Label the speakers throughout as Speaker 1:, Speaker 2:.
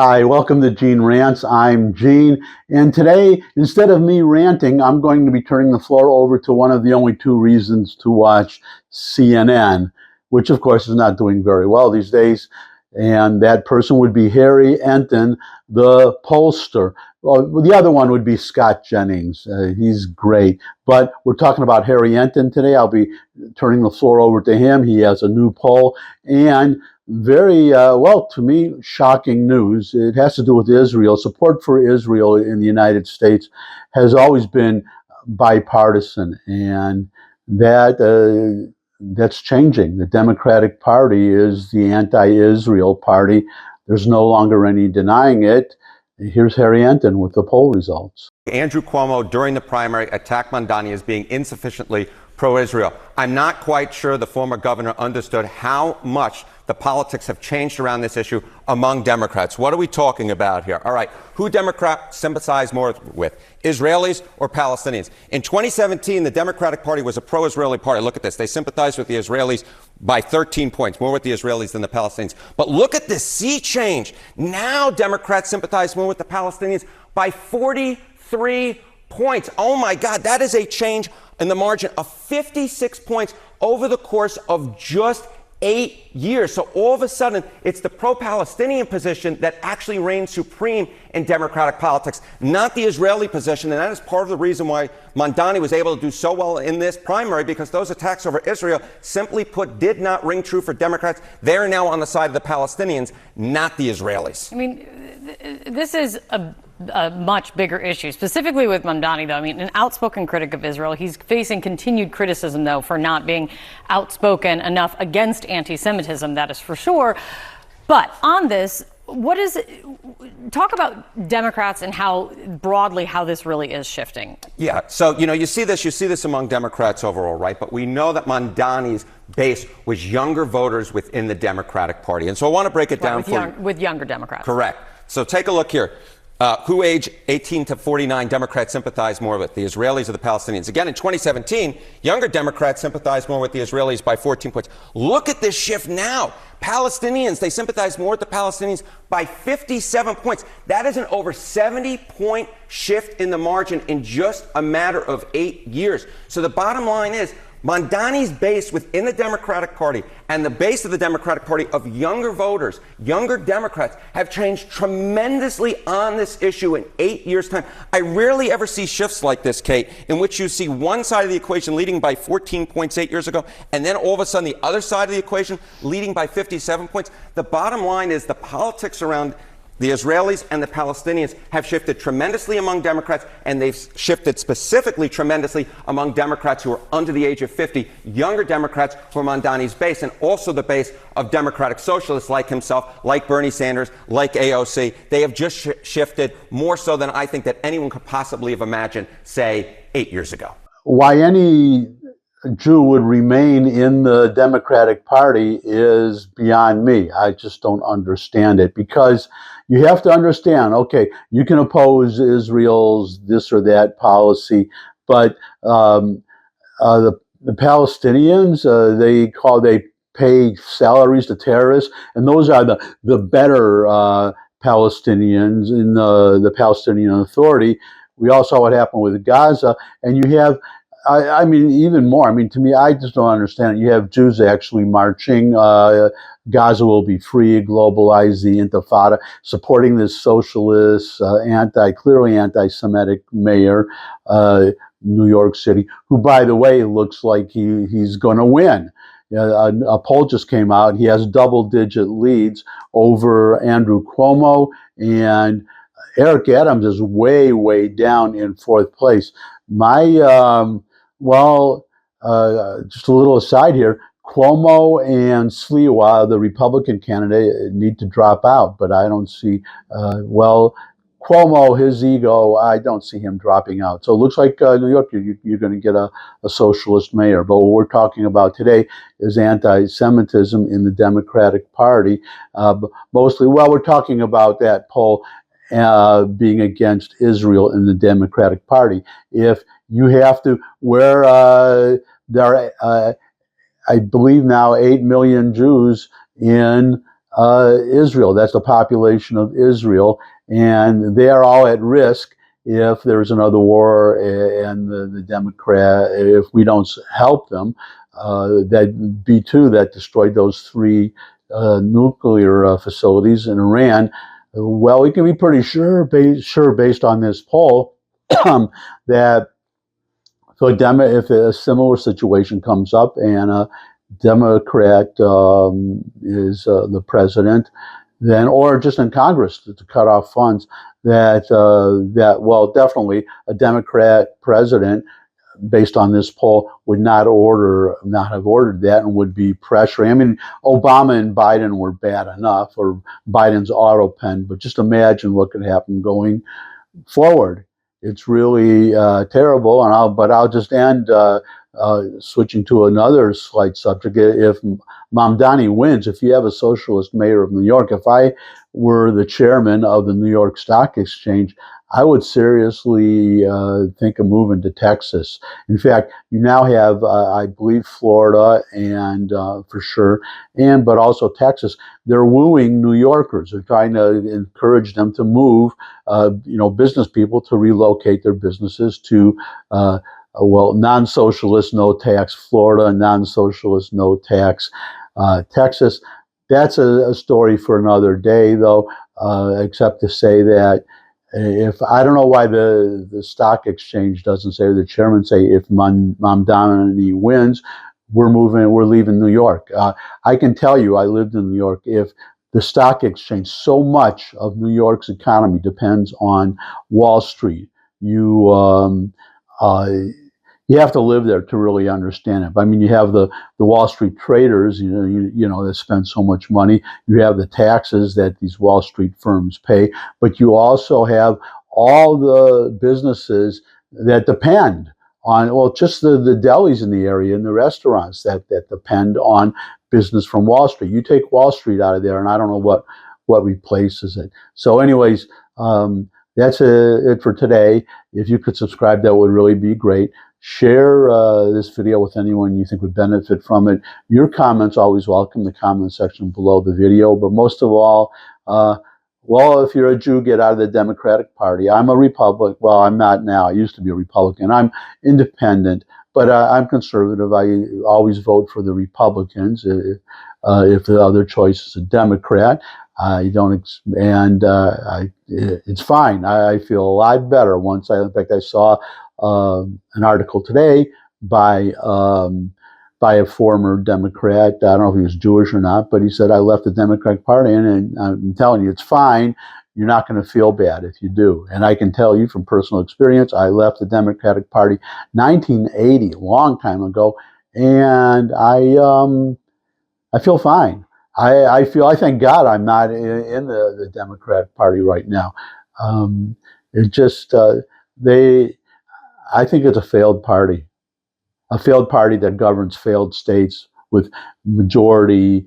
Speaker 1: Hi, welcome to Gene Rants. I'm Gene, and today, instead of me ranting, I'm going to be turning the floor over to one of the only two reasons to watch CNN, which of course is not doing very well these days. And that person would be Harry Enton, the pollster. Well, the other one would be Scott Jennings. He's great. But we're talking about Harry Enton today. I'll be turning the floor over to him. He has a new poll and very, well, to me, shocking news. It has to do with Israel. Support for Israel in the United States has always been bipartisan, and that's changing. The Democratic Party is the anti-Israel party. There's no longer any denying it. Here's Harry Enton with the poll results.
Speaker 2: Andrew Cuomo, during the primary, attacked Mamdani as being insufficiently pro-Israel. I'm not quite sure the former governor understood how much the politics have changed around this issue among Democrats. What are we talking about here? All right, who Democrats sympathize more with, Israelis or Palestinians? In 2017, the Democratic Party was a pro-Israeli party. Look at this. They sympathized with the Israelis by 13 points, more with the Israelis than the Palestinians. But look at this sea change. Now Democrats sympathize more with the Palestinians by 43 points. Oh my God, that is a change in the margin of 56 points over the course of just 8 years. So all of a sudden, it's the pro-Palestinian position that actually reigns supreme in Democratic politics, not the Israeli position. And that is part of the reason why Mamdani was able to do so well in this primary, because those attacks over Israel, simply put, did not ring true for Democrats. They're now on the side of the Palestinians, not the Israelis.
Speaker 3: I mean, this is a much bigger issue, specifically with Mamdani, though. I mean, an outspoken critic of Israel. He's facing continued criticism, though, for not being outspoken enough against anti-Semitism, that is for sure. But on this, talk about Democrats and how broadly how this really is shifting.
Speaker 2: Yeah, so, you see this among Democrats overall, right? But we know that Mamdani's base was younger voters within the Democratic Party. And so I want to break it down
Speaker 3: with younger Democrats.
Speaker 2: Correct. So take a look here. Who age 18 to 49 Democrats sympathize more with, the Israelis or the Palestinians? Again, in 2017, younger Democrats sympathize more with the Israelis by 14 points. Look at this shift now. Palestinians, they sympathize more with the Palestinians by 57 points. That is an over 70-point shift in the margin in just a matter of 8 years. So the bottom line is, Mamdani's base within the Democratic Party and the base of the Democratic Party of younger voters, younger Democrats, have changed tremendously on this issue in 8 years' time. I rarely ever see shifts like this, Kate, in which you see one side of the equation leading by 14 points 8 years ago, and then all of a sudden the other side of the equation leading by 57 points. The bottom line is the politics around the Israelis and the Palestinians have shifted tremendously among Democrats, and they've shifted specifically tremendously among Democrats who are under the age of 50, younger Democrats who are Mamdani's base, and also the base of Democratic socialists like himself, like Bernie Sanders, like AOC. They have just shifted more so than I think that anyone could possibly have imagined, say, 8 years ago.
Speaker 1: Why any Jew would remain in the Democratic Party is beyond me. I just don't understand it, because you have to understand, okay, you can oppose Israel's this or that policy, but the Palestinians, they pay salaries to terrorists, and those are the better Palestinians in the Palestinian Authority. We all saw what happened with Gaza, and you have, I mean, even more. I mean, to me, I just don't understand it. You have Jews actually marching. Gaza will be free, globalize the Intifada, supporting this socialist, clearly anti-Semitic mayor, New York City, who, by the way, looks like he's going to win. A poll just came out. He has double-digit leads over Andrew Cuomo, and Eric Adams is way, way down in fourth place. Just a little aside here, Cuomo and Sliwa, the Republican candidate, need to drop out, but I don't see, Cuomo, his ego, I don't see him dropping out. So it looks like New York, you're going to get a socialist mayor. But what we're talking about today is anti-Semitism in the Democratic Party. Mostly, we're talking about that poll being against Israel in the Democratic Party. If you have to, there are, I believe now 8 million Jews in Israel. That's the population of Israel, and they are all at risk if there's another war and the Democrat, if we don't help them. That B-2 that destroyed those three nuclear facilities in Iran. Well, we can be pretty sure based on this poll that if a similar situation comes up and a Democrat is the president, then, or just in Congress to cut off funds, well, definitely a Democrat president, based on this poll, would not have ordered that and would be pressuring. I mean, Obama and Biden were bad enough, or Biden's auto pen, but just imagine what could happen going forward. It's really terrible, but I'll just end switching to another slight subject. If Mamdani wins, if you have a socialist mayor of New York, if I were the chairman of the New York Stock Exchange, I would seriously think of moving to Texas. In fact, you now have, I believe, Florida and for sure, but also Texas. They're wooing New Yorkers. They're trying to encourage them to move, business people to relocate their businesses to, non-socialist, no tax Florida, non-socialist, no tax Texas. That's a story for another day, though, except to say that if I don't know why the stock exchange doesn't say, or the chairman say, if Mamdani wins, we're leaving New York. I can tell you, I lived in New York. If the stock exchange, so much of New York's economy depends on Wall Street. You have to live there to really understand it. I mean, you have the Wall Street traders, that spend so much money. You have the taxes that these Wall Street firms pay, but you also have all the businesses that depend on, just the delis in the area and the restaurants that depend on business from Wall Street. You take Wall Street out of there, and I don't know what replaces it. So anyways, that's it for today. If you could subscribe, that would really be great. Share this video with anyone you think would benefit from it. Your comments always welcome, the comment section below the video. But most of all, if you're a Jew, get out of the Democratic Party. I'm a Republican. Well, I'm not now. I used to be a Republican. I'm independent, but I'm conservative. I always vote for the Republicans if the other choice is a Democrat. It's fine. I feel a lot better in fact, I saw an article today by a former Democrat. I don't know if he was Jewish or not, but he said, I left the Democratic Party, and I'm telling you, it's fine. You're not going to feel bad if you do. And I can tell you from personal experience, I left the Democratic Party 1980, a long time ago, and I feel fine. I thank God I'm not in the Democratic Party right now. I think it's a failed party that governs failed states with majority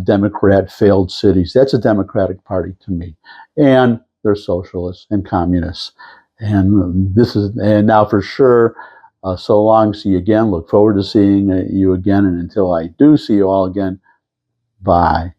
Speaker 1: Democrat failed cities. That's a Democratic Party to me, and they're socialists and communists. And now for sure. So long. See you again. Look forward to seeing you again. And until I do see you all again, bye.